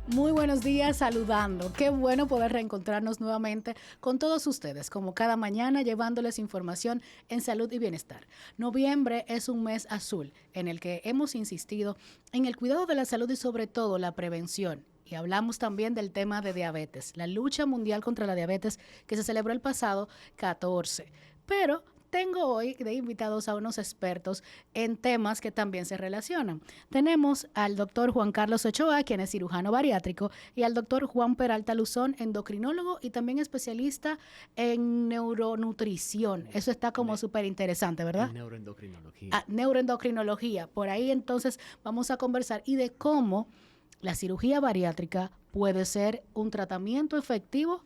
Muy buenos días, saludando. Qué bueno poder reencontrarnos nuevamente con todos ustedes, como cada mañana, llevándoles información en salud y bienestar. Noviembre es un mes azul en el que hemos insistido en el cuidado de la salud y sobre todo la prevención. Y hablamos también del tema de diabetes, la lucha mundial contra la diabetes que se celebró el pasado 14. Pero tengo hoy de invitados a unos expertos en temas que también se relacionan. Tenemos al doctor Juan Carlos Ochoa, quien es cirujano bariátrico, y al doctor Juan Peralta Luzón, endocrinólogo y también especialista en neuronutrición. Eso está como súper interesante, ¿verdad? Neuroendocrinología. Neuroendocrinología. Por ahí entonces vamos a conversar y de cómo la cirugía bariátrica puede ser un tratamiento efectivo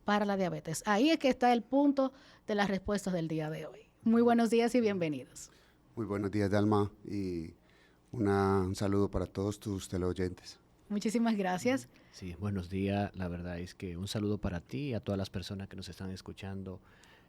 para la diabetes. Ahí es que está el punto de las respuestas del día de hoy. Muy buenos días y bienvenidos. Muy buenos días, Dalma, y un saludo para todos tus teleoyentes. Muchísimas gracias. Sí, buenos días. La verdad es que un saludo para ti y a todas las personas que nos están escuchando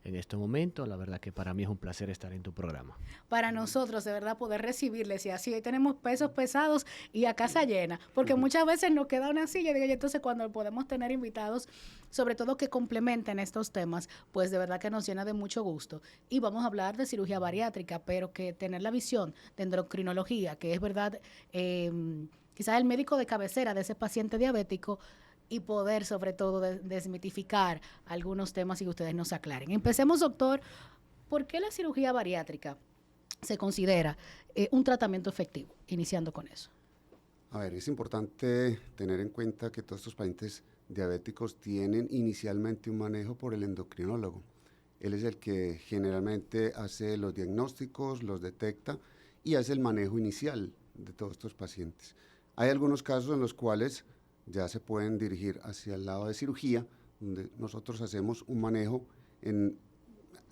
en este momento. La verdad que para mí es un placer estar en tu programa. Para nosotros, de verdad, poder recibirles y así hoy tenemos pesos pesados y a casa llena, porque muchas veces nos queda una silla, digo yo, entonces cuando podemos tener invitados, sobre todo que complementen estos temas, pues de verdad que nos llena de mucho gusto. Y vamos a hablar de cirugía bariátrica, pero que tener la visión de endocrinología, que es verdad, quizás el médico de cabecera de ese paciente diabético, y poder sobre todo desmitificar algunos temas y que ustedes nos aclaren. Empecemos, doctor, ¿por qué la cirugía bariátrica se considera un tratamiento efectivo? Iniciando con eso. A ver, es importante tener en cuenta que todos estos pacientes diabéticos tienen inicialmente un manejo por el endocrinólogo. Él es el que generalmente hace los diagnósticos, los detecta y hace el manejo inicial de todos estos pacientes. Hay algunos casos en los cuales ya se pueden dirigir hacia el lado de cirugía, donde nosotros hacemos un manejo en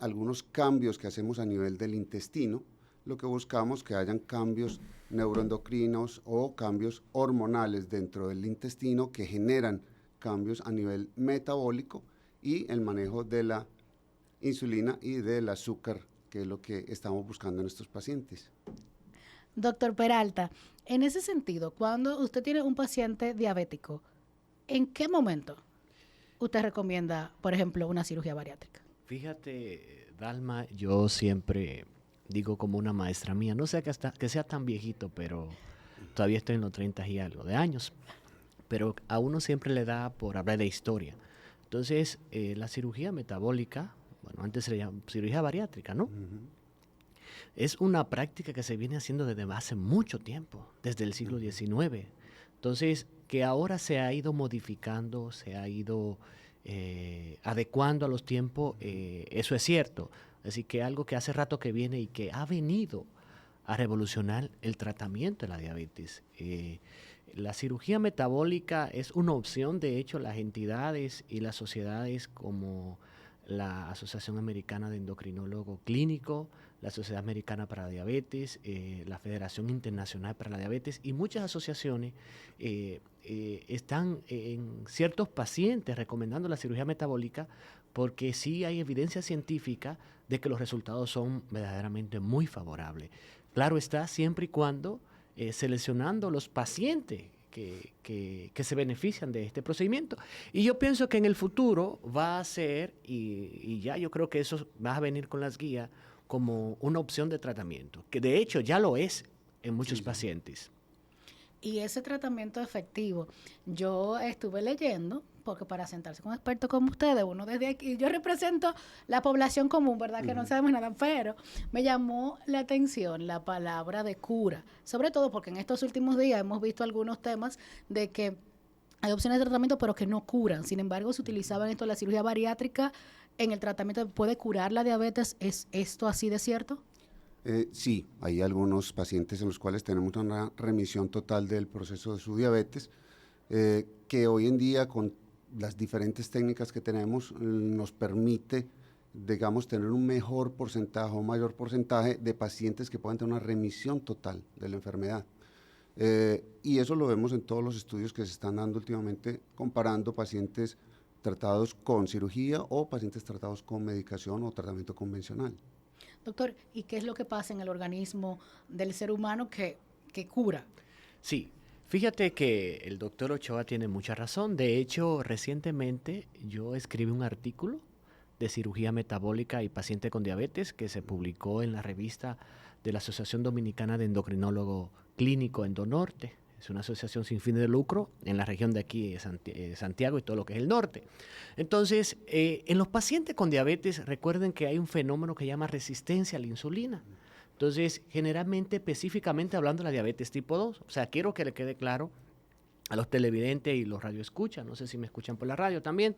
algunos cambios que hacemos a nivel del intestino. Lo que buscamos que hayan cambios neuroendocrinos o cambios hormonales dentro del intestino que generan cambios a nivel metabólico y el manejo de la insulina y del azúcar, que es lo que estamos buscando en estos pacientes. Doctor Peralta, en ese sentido, cuando usted tiene un paciente diabético, ¿en qué momento usted recomienda, por ejemplo, una cirugía bariátrica? Fíjate, Dalma, yo siempre digo como una maestra mía, no sé que sea tan viejito, pero todavía estoy en los 30 y algo de años, pero a uno siempre le da por hablar de historia. Entonces, la cirugía metabólica, bueno, antes se le llamaba cirugía bariátrica, ¿no? Es una práctica que se viene haciendo desde hace mucho tiempo, desde el siglo XIX. Entonces, que ahora se ha ido modificando, se ha ido adecuando a los tiempos, eso es cierto. Así que algo que hace rato que viene y que ha venido a revolucionar el tratamiento de la diabetes. La cirugía metabólica es una opción, de hecho, las entidades y las sociedades como la Asociación Americana de Endocrinólogos Clínicos, la Sociedad Americana para la Diabetes, la Federación Internacional para la Diabetes y muchas asociaciones están en ciertos pacientes recomendando la cirugía metabólica porque sí hay evidencia científica de que los resultados son verdaderamente muy favorables. Claro está, siempre y cuando seleccionando los pacientes que se benefician de este procedimiento. Y yo pienso que en el futuro va a ser, y ya yo creo que eso va a venir con las guías, como una opción de tratamiento, que de hecho ya lo es en muchos pacientes. Y ese tratamiento efectivo, yo estuve leyendo, porque para sentarse con expertos como ustedes, uno desde aquí, yo represento la población común, ¿verdad? Que no sabemos nada, pero me llamó la atención la palabra de cura, sobre todo porque en estos últimos días hemos visto algunos temas de que hay opciones de tratamiento, pero que no curan. Sin embargo, se utilizaban esto, la cirugía bariátrica en el tratamiento, ¿puede curar la diabetes? ¿Es esto así de cierto? Sí, hay algunos pacientes en los cuales tenemos una remisión total del proceso de su diabetes, que hoy en día con las diferentes técnicas que tenemos nos permite, digamos, tener un mejor porcentaje o mayor porcentaje de pacientes que puedan tener una remisión total de la enfermedad. Y eso lo vemos en todos los estudios que se están dando últimamente, comparando pacientes tratados con cirugía o pacientes tratados con medicación o tratamiento convencional. Doctor, ¿y qué es lo que pasa en el organismo del ser humano que cura? Sí, Fíjate que el doctor Ochoa tiene mucha razón. De hecho, recientemente yo escribí un artículo de cirugía metabólica y paciente con diabetes que se publicó en la revista de la Asociación Dominicana de Endocrinólogo Clínico Endonorte. Es una asociación sin fin de lucro en la región de aquí, Santiago y todo lo que es el norte. Entonces, en los pacientes con diabetes, recuerden que hay un fenómeno que se llama resistencia a la insulina. Entonces, generalmente, específicamente hablando de la diabetes tipo 2, o sea, quiero que le quede claro a los televidentes y los radioescuchas, no sé si me escuchan por la radio también,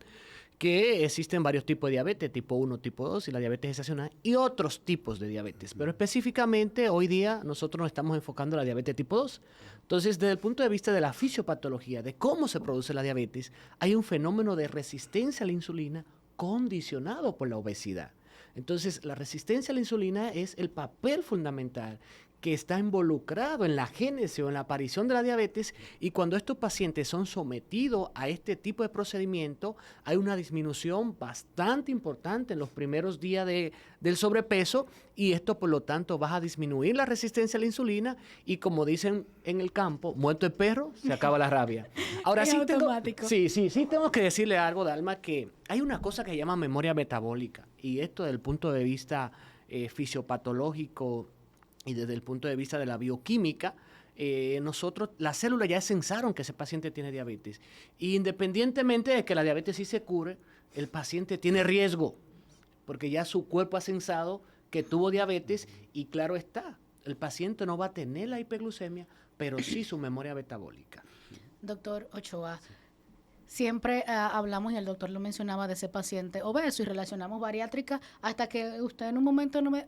que existen varios tipos de diabetes, tipo 1, tipo 2 y la diabetes gestacional y otros tipos de diabetes. Pero específicamente hoy día nosotros nos estamos enfocando en la diabetes tipo 2. Entonces, desde el punto de vista de la fisiopatología, de cómo se produce la diabetes, hay un fenómeno de resistencia a la insulina condicionado por la obesidad. Entonces, la resistencia a la insulina es el papel fundamental que está involucrado en la génesis o en la aparición de la diabetes, y cuando estos pacientes son sometidos a este tipo de procedimiento, hay una disminución bastante importante en los primeros días del sobrepeso, y esto por lo tanto va a disminuir la resistencia a la insulina, y como dicen en el campo, muerto el perro, se acaba la rabia. Ahora Es sí automático. tengo que decirle algo, Dalma, que hay una cosa que se llama memoria metabólica, y esto desde el punto de vista fisiopatológico y desde el punto de vista de la bioquímica, nosotros, las células ya sensaron que ese paciente tiene diabetes. Y independientemente de que la diabetes sí se cure, el paciente tiene riesgo, porque ya su cuerpo ha sensado que tuvo diabetes, y claro está, el paciente no va a tener la hiperglucemia, pero sí su memoria metabólica. Doctor Ochoa, siempre hablamos, y el doctor lo mencionaba, de ese paciente obeso, y relacionamos bariátrica hasta que usted en un momento no me...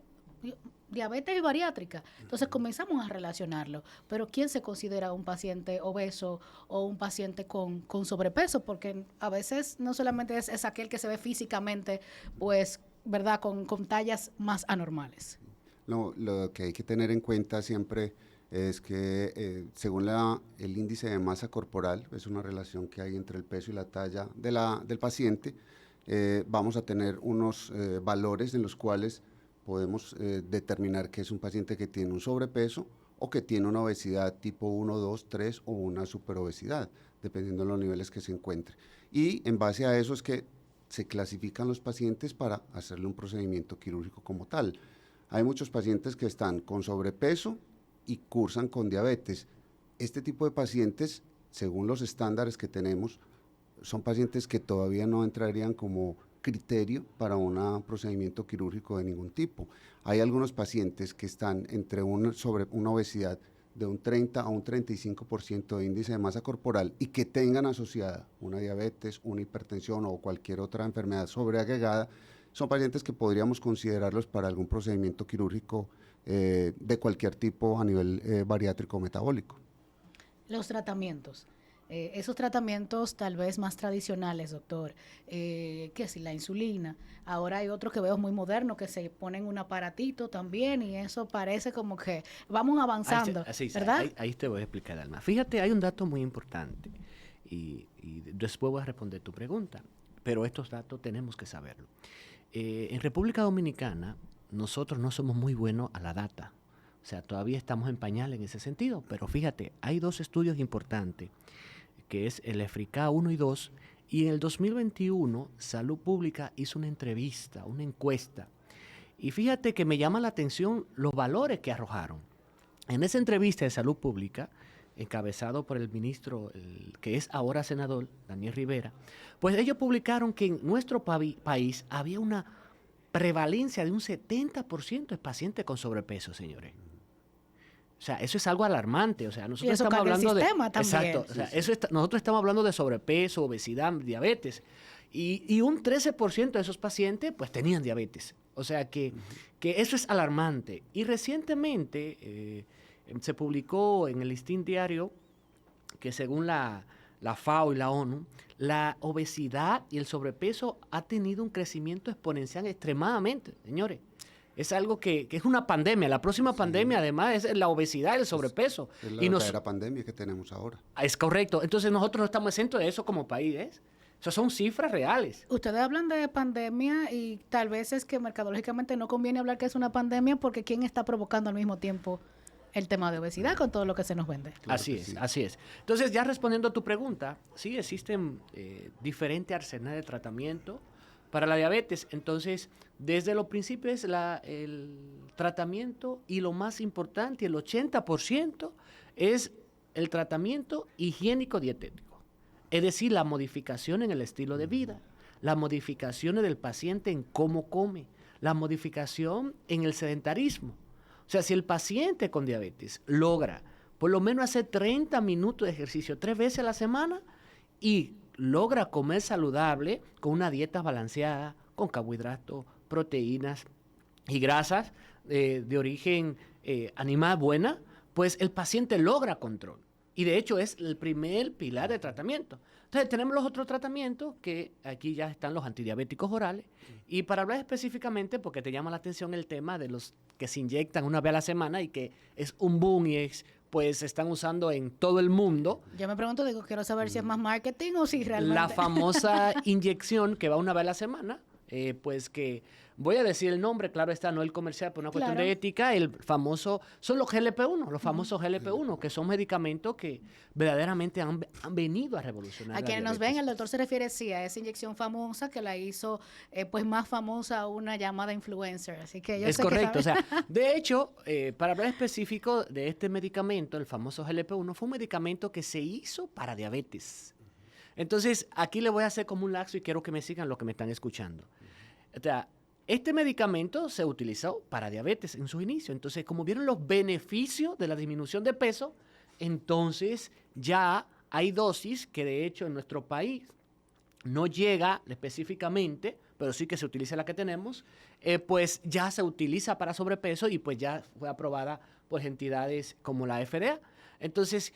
diabetes y bariátrica. Entonces comenzamos a relacionarlo. Pero ¿quién se considera un paciente obeso o un paciente con sobrepeso? Porque a veces no solamente es aquel que se ve físicamente, pues, ¿verdad?, con tallas más anormales. No, lo que hay que tener en cuenta siempre es que según el índice de masa corporal, es una relación que hay entre el peso y la talla del paciente, vamos a tener unos valores en los cuales podemos determinar que es un paciente que tiene un sobrepeso o que tiene una obesidad tipo 1, 2, 3 o una superobesidad, dependiendo de los niveles que se encuentre. Y en base a eso es que se clasifican los pacientes para hacerle un procedimiento quirúrgico como tal. Hay muchos pacientes que están con sobrepeso y cursan con diabetes. Este tipo de pacientes, según los estándares que tenemos, son pacientes que todavía no entrarían como criterio para un procedimiento quirúrgico de ningún tipo. Hay algunos pacientes que están sobre una obesidad de un 30 a un 35% de índice de masa corporal y que tengan asociada una diabetes, una hipertensión o cualquier otra enfermedad sobreagregada. Son pacientes que podríamos considerarlos para algún procedimiento quirúrgico de cualquier tipo a nivel bariátrico o metabólico. Los tratamientos. Esos tratamientos tal vez más tradicionales, doctor, que si la insulina. Ahora hay otros que veo muy modernos que se ponen un aparatito también, y eso parece como que vamos avanzando, ¿verdad? Ahí te voy a explicar, Alma. Fíjate, hay un dato muy importante y después voy a responder tu pregunta, pero estos datos tenemos que saberlo. En República Dominicana nosotros no somos muy buenos a la data, o sea, todavía estamos en pañal en ese sentido, pero fíjate, hay dos estudios importantes, que es el EFRICA 1 y 2, y en el 2021 Salud Pública hizo una entrevista, una encuesta, y fíjate que me llama la atención los valores que arrojaron. En esa entrevista de Salud Pública, encabezado por el ministro, que es ahora senador, Daniel Rivera, pues ellos publicaron que en nuestro país había una prevalencia de un 70% de pacientes con sobrepeso, señores. O sea, eso es algo alarmante. O sea, nosotros estamos hablando de... Exacto. O sea, nosotros estamos hablando de sobrepeso, obesidad, diabetes. Y un 13% de esos pacientes, pues, tenían diabetes. O sea, que eso es alarmante. Y recientemente se publicó en el Listín Diario que según la FAO y la ONU, la obesidad y el sobrepeso ha tenido un crecimiento exponencial extremadamente, señores. Es algo que es una pandemia. La próxima pandemia, además, es la obesidad y el sobrepeso. Es la verdadera pandemia que tenemos ahora. Es correcto. Entonces, nosotros no estamos exentos de eso como país, ¿eh? O sea, son cifras reales. Ustedes hablan de pandemia y tal vez es que mercadológicamente no conviene hablar que es una pandemia porque ¿quién está provocando al mismo tiempo el tema de obesidad con todo lo que se nos vende. Claro Así que es, sí. así es. Entonces, ya respondiendo a tu pregunta, sí existen diferentes arsenales de tratamiento para la diabetes. Entonces, desde los principios el tratamiento y lo más importante, el 80% es el tratamiento higiénico dietético. Es decir, la modificación en el estilo de vida, las modificaciones del paciente en cómo come, la modificación en el sedentarismo. O sea, si el paciente con diabetes logra por lo menos hacer 30 minutos de ejercicio 3 veces a la semana y logra comer saludable con una dieta balanceada, con carbohidratos, proteínas y grasas de origen animal buena, pues el paciente logra control. Y de hecho es el primer pilar de tratamiento. Entonces tenemos los otros tratamientos que aquí ya están los antidiabéticos orales. Y para hablar específicamente, porque te llama la atención el tema de los que se inyectan una vez a la semana y que es un boom y pues se están usando en todo el mundo. Yo me pregunto, digo, quiero saber si es más marketing o si realmente... La famosa inyección que va una vez a la semana, pues que voy a decir el nombre, claro está, no el comercial, por una cuestión Claro. de ética, el famoso, son los GLP-1, los famosos GLP-1, que son medicamentos que verdaderamente han venido a revolucionar A la quienes nos diabetes. ven, el doctor se refiere sí a esa inyección famosa que la hizo pues más famosa una llamada influencer. Así que yo Es sé correcto, que sabe. o sea, de hecho, para hablar específico de este medicamento, el famoso GLP-1, fue un medicamento que se hizo para diabetes. Entonces, aquí le voy a hacer como un laxo y quiero que me sigan lo que me están escuchando. O sea, este medicamento se utilizó para diabetes en su inicio. Entonces, como vieron los beneficios de la disminución de peso, entonces ya hay dosis que de hecho en nuestro país no llega específicamente, pero sí que se utiliza la que tenemos, pues ya se utiliza para sobrepeso y pues ya fue aprobada por entidades como la FDA. Entonces,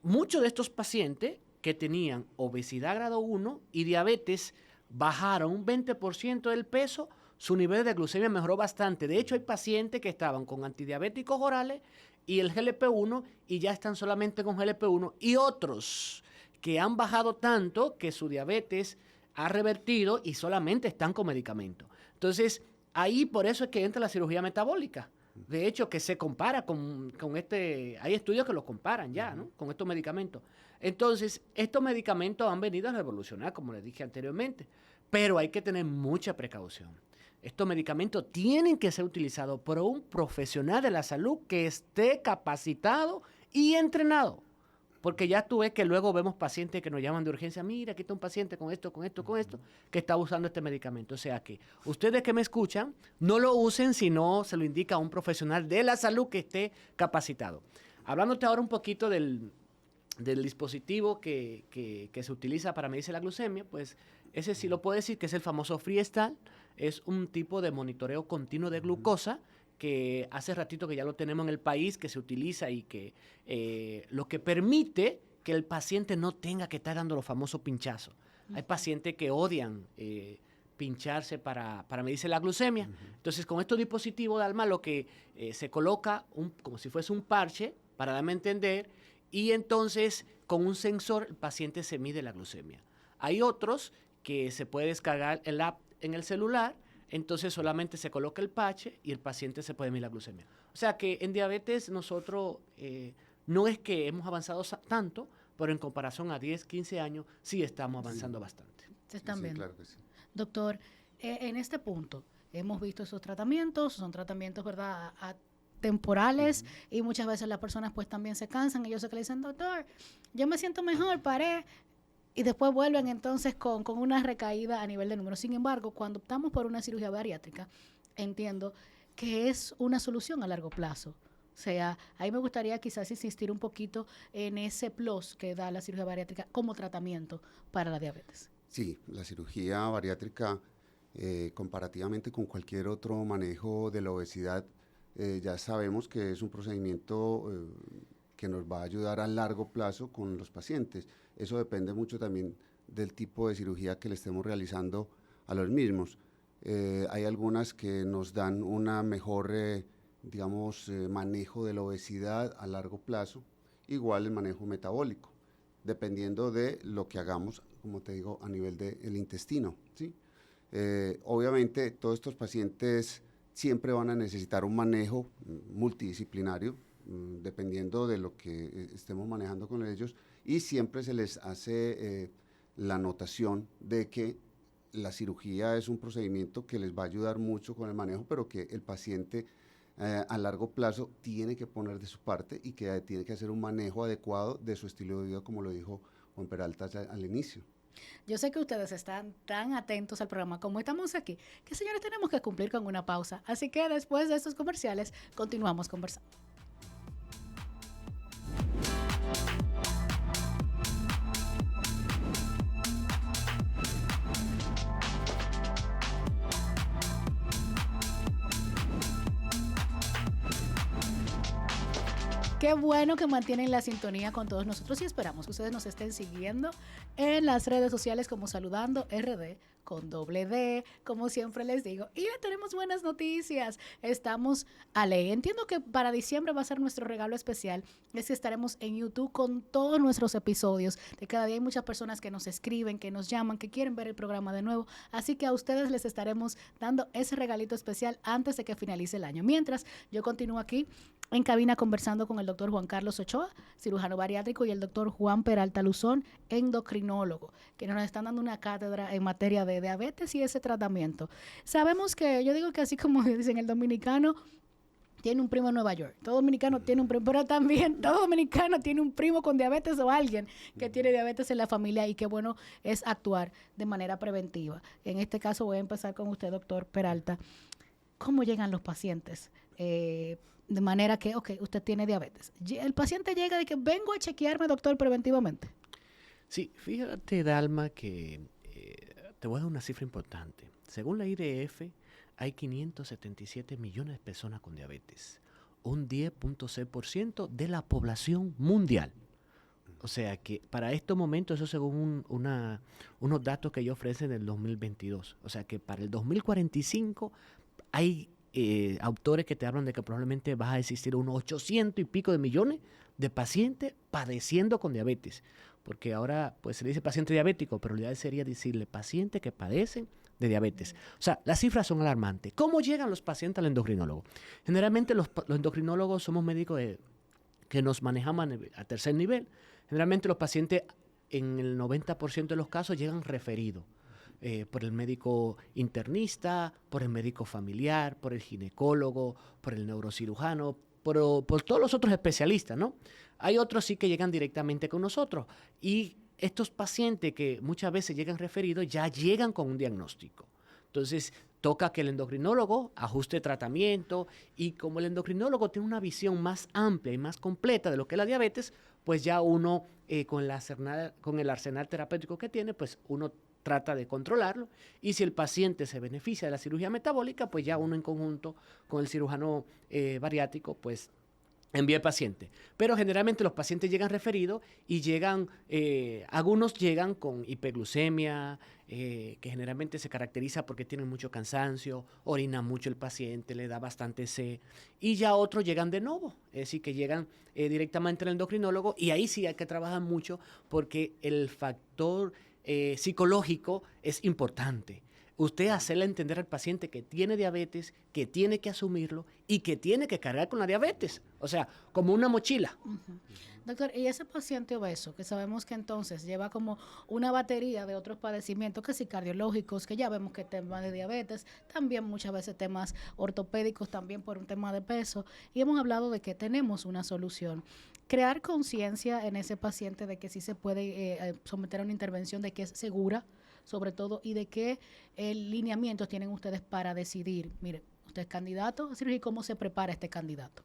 muchos de estos pacientes que tenían obesidad grado 1 y diabetes bajaron un 20% del peso, su nivel de glucemia mejoró bastante. De hecho, hay pacientes que estaban con antidiabéticos orales y el GLP-1 y ya están solamente con GLP-1 y otros que han bajado tanto que su diabetes ha revertido y solamente están con medicamentos. Entonces, ahí por eso es que entra la cirugía metabólica. De hecho, que se compara con hay estudios que lo comparan ya, ¿no? Con estos medicamentos. Entonces, estos medicamentos han venido a revolucionar, como les dije anteriormente, pero hay que tener mucha precaución. Estos medicamentos tienen que ser utilizados por un profesional de la salud que esté capacitado y entrenado. Porque ya tú ves que luego vemos pacientes que nos llaman de urgencia, mira, aquí está un paciente con esto, que está usando este medicamento. O sea que ustedes que me escuchan, no lo usen si no se lo indica a un profesional de la salud que esté capacitado. Hablándote ahora un poquito del dispositivo que se utiliza para medirse la glucemia, pues ese sí lo puedo decir que es el famoso Freestyle, es un tipo de monitoreo continuo de glucosa que hace ratito que ya lo tenemos en el país, que se utiliza y que lo que permite que el paciente no tenga que estar dando los famosos pinchazos. Hay pacientes que odian pincharse para medirse la glucemia. Entonces, con estos dispositivos de Dalma, lo que se coloca como si fuese un parche, para darme a entender, y entonces con un sensor el paciente se mide la glucemia. Hay otros que se puede descargar el app en el celular, entonces solamente se coloca el parche y el paciente se puede medir la glucemia. O sea que en diabetes nosotros no es que hemos avanzado tanto, pero en comparación a 10, 15 años sí estamos avanzando bastante. Se están viendo. Claro que sí. Doctor, en este punto hemos visto esos tratamientos, son tratamientos, ¿verdad?, temporales, y muchas veces las personas pues también se cansan y yo sé que le dicen, doctor, yo me siento mejor, paré, y después vuelven entonces con una recaída a nivel de números. Sin embargo, cuando optamos por una cirugía bariátrica, entiendo que es una solución a largo plazo. O sea, ahí me gustaría quizás insistir un poquito en ese plus que da la cirugía bariátrica como tratamiento para la diabetes. Sí, la cirugía bariátrica, comparativamente con cualquier otro manejo de la obesidad, ya sabemos que es un procedimiento que nos va a ayudar a largo plazo con los pacientes. Eso depende mucho también del tipo de cirugía que le estemos realizando a los mismos. Hay algunas que nos dan una mejor, manejo de la obesidad a largo plazo, igual el manejo metabólico, dependiendo de lo que hagamos, como te digo, a nivel del intestino, ¿sí? Obviamente, todos estos pacientes siempre van a necesitar un manejo multidisciplinario, dependiendo de lo que estemos manejando con ellos, y siempre se les hace la anotación de que la cirugía es un procedimiento que les va a ayudar mucho con el manejo, pero que el paciente a largo plazo tiene que poner de su parte y que tiene que hacer un manejo adecuado de su estilo de vida, como lo dijo Juan Peralta al inicio. Yo sé que ustedes están tan atentos al programa como estamos aquí, que señores tenemos que cumplir con una pausa. Así que después de estos comerciales continuamos conversando. Qué bueno que mantienen la sintonía con todos nosotros y esperamos que ustedes nos estén siguiendo en las redes sociales como Saludando RD con doble D, como siempre les digo. Y le tenemos buenas noticias. Estamos a ley. Entiendo que para diciembre va a ser nuestro regalo especial. Es que estaremos en YouTube con todos nuestros episodios. De cada día hay muchas personas que nos escriben, que nos llaman, que quieren ver el programa de nuevo. Así que a ustedes les estaremos dando ese regalito especial antes de que finalice el año. Mientras yo continúo aquí en cabina conversando con el doctor Juan Carlos Ochoa, cirujano bariátrico, y el doctor Juan Peralta Luzón, endocrinólogo, que nos están dando una cátedra en materia de diabetes y ese tratamiento. Sabemos que, yo digo que así como dicen, el dominicano tiene un primo en Nueva York, todo dominicano tiene un primo, pero también todo dominicano tiene un primo con diabetes o alguien que tiene diabetes en la familia, y qué bueno es actuar de manera preventiva. En este caso voy a empezar con usted, doctor Peralta. ¿Cómo llegan los pacientes? De manera que, ok, usted tiene diabetes. El paciente llega de que vengo a chequearme, doctor, preventivamente. Sí, fíjate, Dalma, que te voy a dar una cifra importante. Según la IDF, hay 577 millones de personas con diabetes, un 10.6% de la población mundial. O sea que para estos momentos, eso según unos datos que ellos ofrecen en el 2022. O sea que para el 2045 hay autores que te hablan de que probablemente va a existir unos 800 y pico de millones de pacientes padeciendo con diabetes. Porque ahora pues se le dice paciente diabético, pero la idea sería decirle pacientes que padecen de diabetes. O sea, las cifras son alarmantes. ¿Cómo llegan los pacientes al endocrinólogo? Generalmente los endocrinólogos somos médicos que nos manejamos a tercer nivel. Generalmente los pacientes en el 90% de los casos llegan referidos. Por el médico internista, por el médico familiar, por el ginecólogo, por el neurocirujano, por todos los otros especialistas, ¿no? Hay otros sí que llegan directamente con nosotros, y estos pacientes que muchas veces llegan referidos ya llegan con un diagnóstico. Entonces toca que el endocrinólogo ajuste tratamiento, y como el endocrinólogo tiene una visión más amplia y más completa de lo que es la diabetes, pues ya uno con el arsenal terapéutico que tiene, pues uno trata de controlarlo, y si el paciente se beneficia de la cirugía metabólica, pues ya uno en conjunto con el cirujano bariátrico, pues envía al paciente. Pero generalmente los pacientes llegan referidos y algunos llegan con hiperglucemia, que generalmente se caracteriza porque tienen mucho cansancio, orina mucho el paciente, le da bastante sed, y ya otros llegan de nuevo, es decir, que llegan directamente al endocrinólogo, y ahí sí hay que trabajar mucho porque el factor psicológico es importante. Usted hacerle entender al paciente que tiene diabetes, que tiene que asumirlo y que tiene que cargar con la diabetes. O sea, como una mochila. Uh-huh. Doctor, y ese paciente obeso, que sabemos que entonces lleva como una batería de otros padecimientos, que sí cardiológicos, que ya vemos que temas de diabetes, también muchas veces temas ortopédicos, también por un tema de peso, y hemos hablado de que tenemos una solución. Crear conciencia en ese paciente de que sí se puede someter a una intervención, de que es segura, sobre todo, y de qué lineamientos tienen ustedes para decidir, mire, usted es candidato a cirugía, ¿y cómo se prepara este candidato?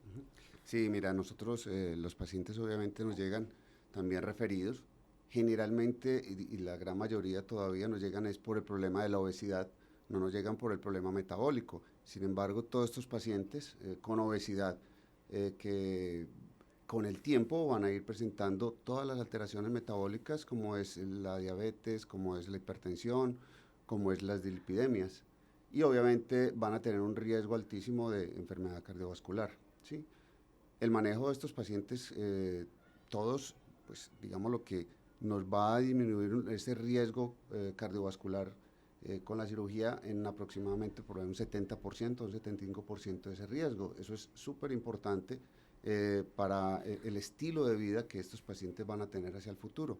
Sí, mira, nosotros los pacientes obviamente nos llegan también referidos, generalmente, y la gran mayoría todavía nos llegan es por el problema de la obesidad, no nos llegan por el problema metabólico. Sin embargo, todos estos pacientes con obesidad que con el tiempo van a ir presentando todas las alteraciones metabólicas, como es la diabetes, como es la hipertensión, como es las dislipidemias, y obviamente van a tener un riesgo altísimo de enfermedad cardiovascular, ¿sí? El manejo de estos pacientes, todos, pues digamos lo que nos va a disminuir ese riesgo cardiovascular con la cirugía en aproximadamente por un 70%, un 75% de ese riesgo. Eso es súper importante para el estilo de vida que estos pacientes van a tener hacia el futuro.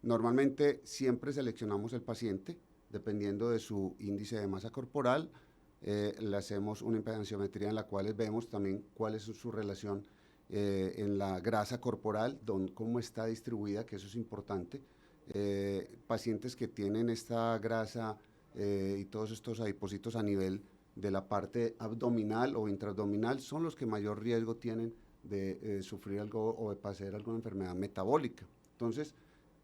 Normalmente siempre seleccionamos el paciente dependiendo de su índice de masa corporal, le hacemos una impedanciometría en la cual vemos también cuál es su relación en la grasa corporal, cómo está distribuida, que eso es importante. Pacientes que tienen esta grasa y todos estos adipocitos a nivel de la parte abdominal o intraabdominal son los que mayor riesgo tienen de sufrir algo o de padecer alguna enfermedad metabólica. Entonces,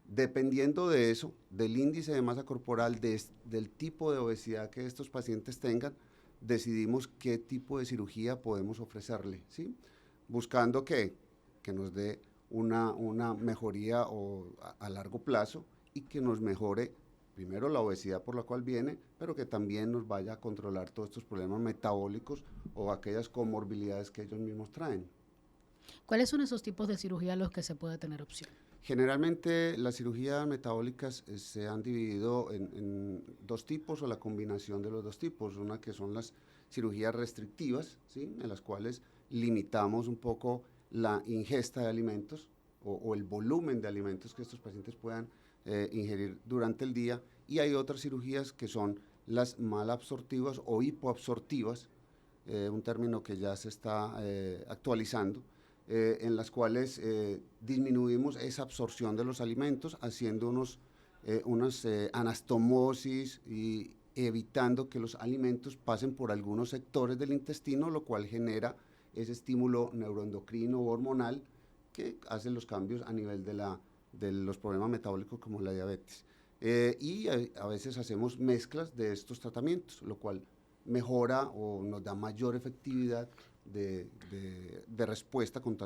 dependiendo de eso, del índice de masa corporal, del tipo de obesidad que estos pacientes tengan, decidimos qué tipo de cirugía podemos ofrecerle, ¿sí? Buscando que nos dé una mejoría a largo plazo y que nos mejore primero la obesidad por la cual viene, pero que también nos vaya a controlar todos estos problemas metabólicos o aquellas comorbilidades que ellos mismos traen. ¿Cuáles son esos tipos de cirugía a los que se puede tener opción? Generalmente las cirugías metabólicas se han dividido en dos tipos o la combinación de los dos tipos. Una que son las cirugías restrictivas, ¿sí? En las cuales limitamos un poco la ingesta de alimentos o el volumen de alimentos que estos pacientes puedan ingerir durante el día. Y hay otras cirugías que son las malabsortivas o hipoabsortivas, un término que ya se está actualizando, en las cuales disminuimos esa absorción de los alimentos haciendo unas anastomosis y evitando que los alimentos pasen por algunos sectores del intestino, lo cual genera ese estímulo neuroendocrino o hormonal que hace los cambios a nivel de los problemas metabólicos como la diabetes. Y a veces hacemos mezclas de estos tratamientos, lo cual mejora o nos da mayor efectividad de respuesta con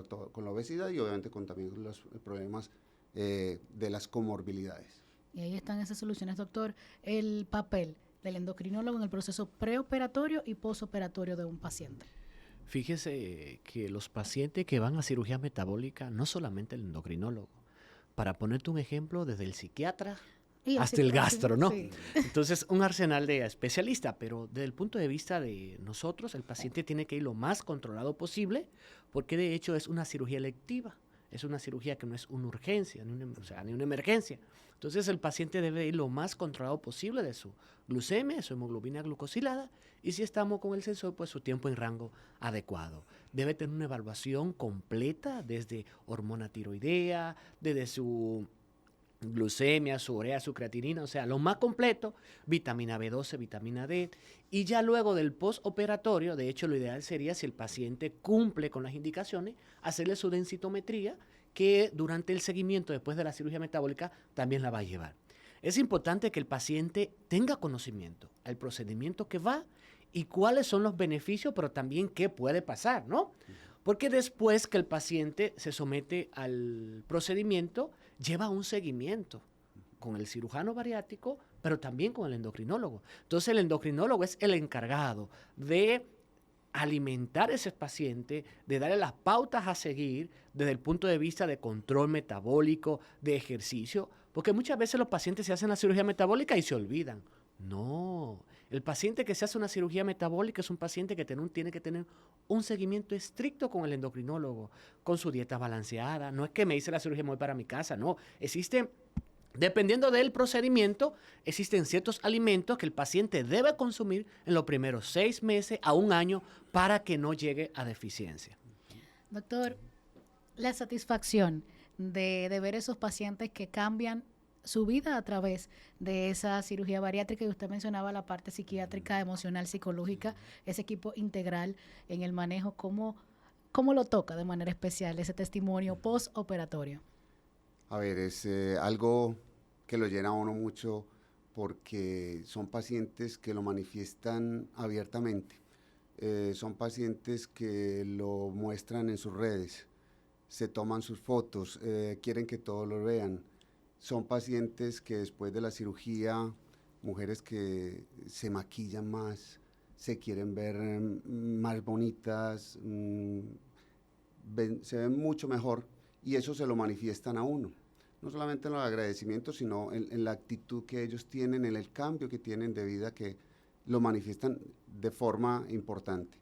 la obesidad y obviamente con también los problemas de las comorbilidades. Y ahí están esas soluciones, doctor. El papel del endocrinólogo en el proceso preoperatorio y posoperatorio de un paciente. Fíjese que los pacientes que van a cirugía metabólica, no solamente el endocrinólogo, para ponerte un ejemplo, desde el psiquiatra hasta el gastro, ¿no? Sí. Entonces, un arsenal de especialistas, pero desde el punto de vista de nosotros, el paciente tiene que ir lo más controlado posible, porque de hecho es una cirugía electiva, es una cirugía que no es una urgencia, ni una emergencia. Entonces, el paciente debe ir lo más controlado posible de su glucemia, su hemoglobina glucosilada, y si estamos con el sensor, pues su tiempo en rango adecuado. Debe tener una evaluación completa desde hormona tiroidea, desde su glucemia, su urea, su creatinina, o sea, lo más completo, vitamina B12, vitamina D, y ya luego del postoperatorio, de hecho lo ideal sería si el paciente cumple con las indicaciones, hacerle su densitometría, que durante el seguimiento después de la cirugía metabólica también la va a llevar. Es importante que el paciente tenga conocimiento al procedimiento que va y cuáles son los beneficios, pero también qué puede pasar, ¿no? Porque después que el paciente se somete al procedimiento, lleva un seguimiento con el cirujano bariátrico, pero también con el endocrinólogo. Entonces el endocrinólogo es el encargado de alimentar a ese paciente, de darle las pautas a seguir desde el punto de vista de control metabólico, de ejercicio, porque muchas veces los pacientes se hacen la cirugía metabólica y se olvidan. No, el paciente que se hace una cirugía metabólica es un paciente que tiene que tener un seguimiento estricto con el endocrinólogo, con su dieta balanceada. No es que me hice la cirugía y me voy para mi casa, no. Dependiendo del procedimiento, existen ciertos alimentos que el paciente debe consumir en los primeros 6 meses a 1 año para que no llegue a deficiencia. Doctor, la satisfacción de ver esos pacientes que cambian su vida a través de esa cirugía bariátrica, y usted mencionaba la parte psiquiátrica, emocional, psicológica, ese equipo integral en el manejo, ¿cómo lo toca de manera especial ese testimonio postoperatorio? A ver, es algo que lo llena a uno mucho porque son pacientes que lo manifiestan abiertamente, son pacientes que lo muestran en sus redes, se toman sus fotos, quieren que todos lo vean. Son pacientes que después de la cirugía, mujeres que se maquillan más, se quieren ver más bonitas, se ven mucho mejor y eso se lo manifiestan a uno. no solamente en los agradecimientos, sino en la actitud que ellos tienen, en el cambio que tienen de vida, que lo manifiestan de forma importante.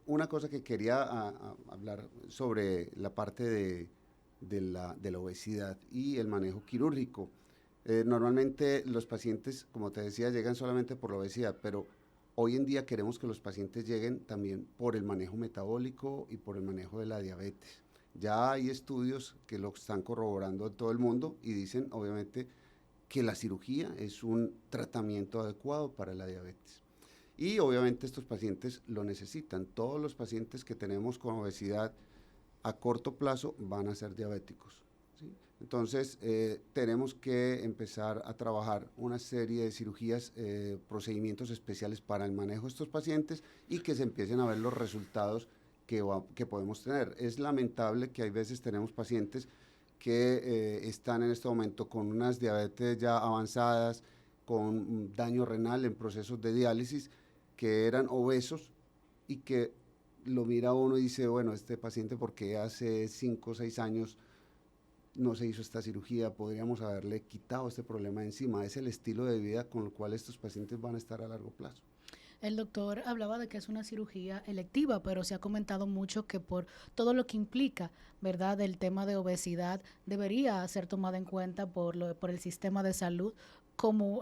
Una cosa que quería hablar sobre la parte de la obesidad y el manejo quirúrgico. Normalmente los pacientes, como te decía, llegan solamente por la obesidad, pero hoy en día queremos que los pacientes lleguen también por el manejo metabólico y por el manejo de la diabetes. Ya hay estudios que lo están corroborando en todo el mundo y dicen, obviamente, que la cirugía es un tratamiento adecuado para la diabetes. Y obviamente estos pacientes lo necesitan. Todos los pacientes que tenemos con obesidad a corto plazo van a ser diabéticos, ¿sí? Entonces, tenemos que empezar a trabajar una serie de cirugías, procedimientos especiales para el manejo de estos pacientes y que se empiecen a ver los resultados que podemos tener. Es lamentable que hay veces tenemos pacientes que están en este momento con unas diabetes ya avanzadas, con daño renal en procesos de diálisis, que eran obesos y que lo mira uno y dice, bueno, este paciente, ¿por qué hace 5 o 6 años no se hizo esta cirugía? Podríamos haberle quitado este problema de encima. Es el estilo de vida con el cual estos pacientes van a estar a largo plazo. El doctor hablaba de que es una cirugía electiva, pero se ha comentado mucho que por todo lo que implica, ¿verdad?, el tema de obesidad, debería ser tomada en cuenta por el sistema de salud como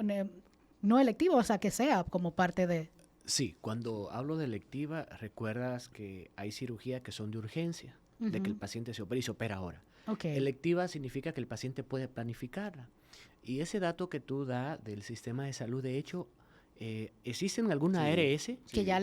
no electiva, o sea, que sea como parte de... Sí, cuando hablo de electiva, recuerdas que hay cirugías que son de urgencia, de que el paciente se opera y se opera ahora. Okay. Electiva significa que el paciente puede planificarla. Y ese dato que tú das del sistema de salud, de hecho, existen algunas ARS que ya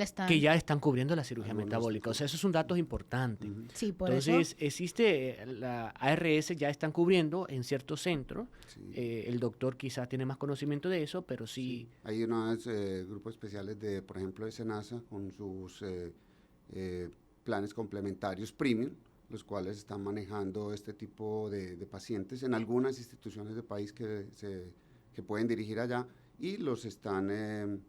están cubriendo la cirugía metabólica. O sea, esos son datos importantes. Sí, por Entonces, eso. existe la ARS, ya están cubriendo en ciertos centros. Sí. El doctor quizás tiene más conocimiento de eso, pero sí. Hay unos grupos especiales de, por ejemplo, de SENASA con sus planes complementarios premium, los cuales están manejando este tipo de pacientes en algunas instituciones del país que pueden dirigir allá y los están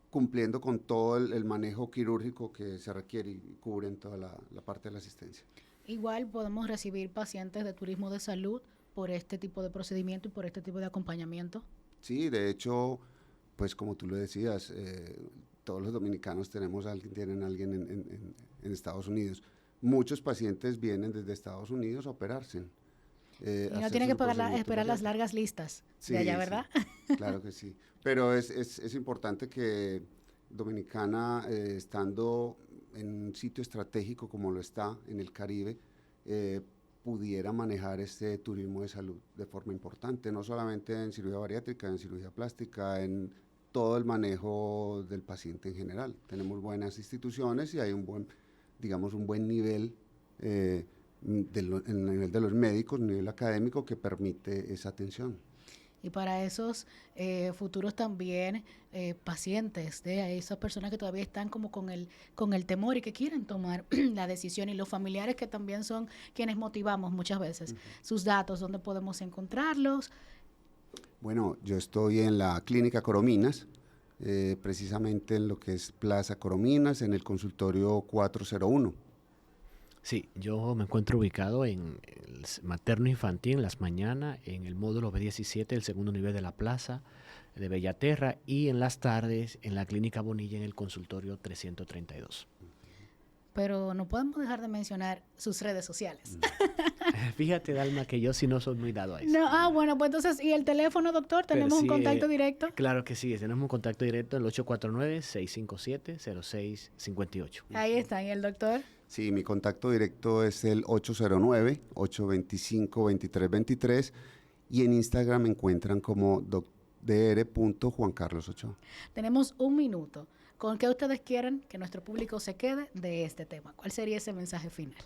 cumpliendo con todo el manejo quirúrgico que se requiere y cubren toda la parte de la asistencia. Igual podemos recibir pacientes de turismo de salud por este tipo de procedimiento y por este tipo de acompañamiento. Sí, de hecho, pues como tú lo decías, todos los dominicanos tienen alguien en Estados Unidos. Muchos pacientes vienen desde Estados Unidos a operarse. Y no tienen que esperar las largas listas de allá, ¿verdad? Sí, claro que sí. Pero es importante que Dominicana, estando en un sitio estratégico como lo está en el Caribe, pudiera manejar este turismo de salud de forma importante, no solamente en cirugía bariátrica, en cirugía plástica, en todo el manejo del paciente en general. Tenemos buenas instituciones y hay un buen nivel en el nivel de los médicos, nivel académico que permite esa atención. Y para esos futuros también pacientes, de esas personas que todavía están como con el temor y que quieren tomar la decisión, y los familiares que también son quienes motivamos muchas veces, sus datos, ¿dónde podemos encontrarlos? Bueno, yo estoy en la Clínica Corominas, precisamente en lo que es Plaza Corominas, en el consultorio 401. Sí, yo me encuentro ubicado en el materno infantil en las mañanas, en el módulo B17, el segundo nivel de la plaza de Bellaterra, y en las tardes en la Clínica Bonilla en el consultorio 332. Pero no podemos dejar de mencionar sus redes sociales. Fíjate, Dalma, que yo sí no soy muy dado a eso. No, bueno, pues entonces, ¿y el teléfono, doctor? ¿Tenemos un contacto directo? Claro que sí, tenemos un contacto directo en el 849-657-0658. Ahí está, ¿y el doctor? Sí, mi contacto directo es el 809-825-2323 y en Instagram me encuentran como dr.juancarlosochoa. Tenemos un minuto. ¿Con qué ustedes quieren que nuestro público se quede de este tema? ¿Cuál sería ese mensaje final?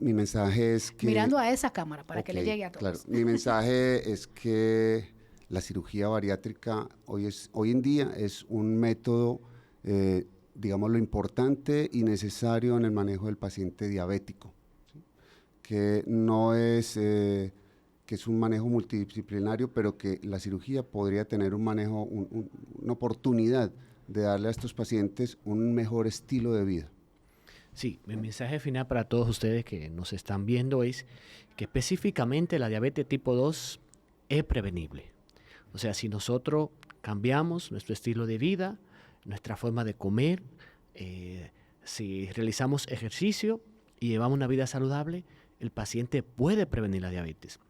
Mi mensaje es que... Mirando a esa cámara para que le llegue a todos. Claro, mi mensaje es que la cirugía bariátrica hoy en día es un método, digámoslo, importante y necesario en el manejo del paciente diabético, ¿sí? Que no es... que es un manejo multidisciplinario, pero que la cirugía podría tener un manejo, una oportunidad de darle a estos pacientes un mejor estilo de vida. Sí, mi mensaje final para todos ustedes que nos están viendo es que específicamente la diabetes tipo 2 es prevenible. O sea, si nosotros cambiamos nuestro estilo de vida, nuestra forma de comer, si realizamos ejercicio y llevamos una vida saludable, el paciente puede prevenir la diabetes.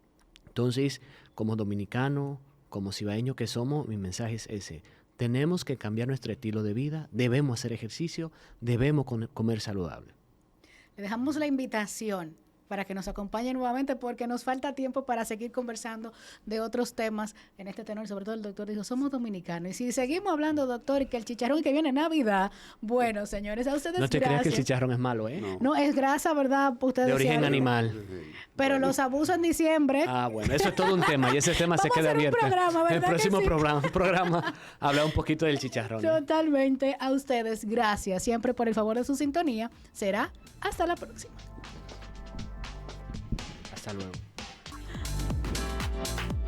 Entonces, como dominicano, como cibaeño que somos, mi mensaje es ese. Tenemos que cambiar nuestro estilo de vida, debemos hacer ejercicio, debemos comer saludable. Le dejamos la invitación para que nos acompañe nuevamente porque nos falta tiempo para seguir conversando de otros temas en este tenor. Sobre todo el doctor dijo, somos dominicanos. Y si seguimos hablando, doctor, y que el chicharrón que viene en Navidad, bueno, señores, a ustedes no te gracias. creas que el chicharrón es malo, ¿eh? No, es grasa, ¿verdad? Ustedes de origen decían, animal. Pero los abusos en diciembre. Ah, bueno, eso es todo un tema y ese tema se queda abierto. El próximo programa habla un poquito del chicharrón. Totalmente. A ustedes, gracias siempre por el favor de su sintonía. Será hasta la próxima. Hasta luego.